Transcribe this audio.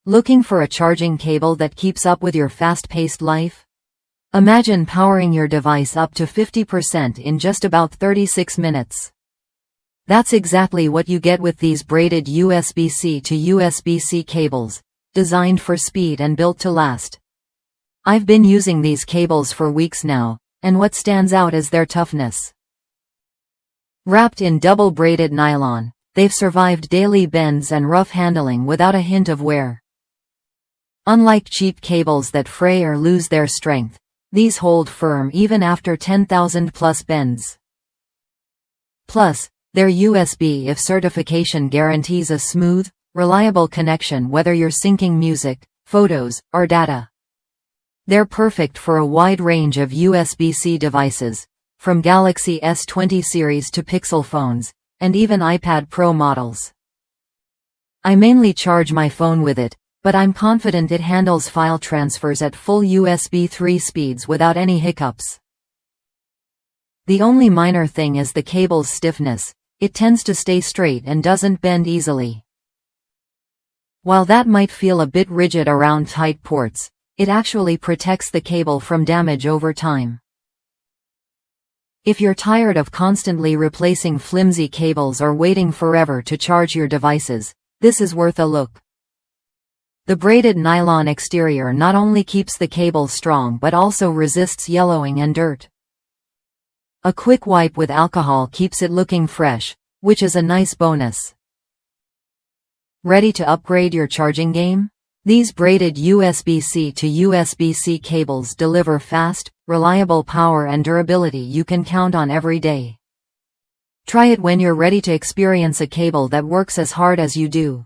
Looking for a charging cable that keeps up with your fast-paced life? Imagine powering your device up to 50% in just about 36 minutes. That's exactly what you get with these braided USB-C to USB-C cables, designed for speed and built to last. I've been using these cables for weeks now, and what stands out is their toughness. Wrapped in double braided nylon, they've survived daily bends and rough handling without a hint of wear. Unlike cheap cables that fray or lose their strength, these hold firm even after 10,000 plus bends. Plus, their USB-if certification guarantees a smooth, reliable connection whether you're syncing music, photos, or data. They're perfect for a wide range of USB-C devices, from Galaxy S20 series to Pixel phones, and even iPad Pro models. I mainly charge my phone with it, but I'm confident it handles file transfers at full USB 3 speeds without any hiccups. The only minor thing is the cable's stiffness. It tends to stay straight and doesn't bend easily. While that might feel a bit rigid around tight ports, it actually protects the cable from damage over time. If you're tired of constantly replacing flimsy cables or waiting forever to charge your devices, this is worth a look. The braided nylon exterior not only keeps the cable strong but also resists yellowing and dirt. A quick wipe with alcohol keeps it looking fresh, which is a nice bonus. Ready to upgrade your charging game? These braided USB-C to USB-C cables deliver fast, reliable power and durability you can count on every day. Try it when you're ready to experience a cable that works as hard as you do.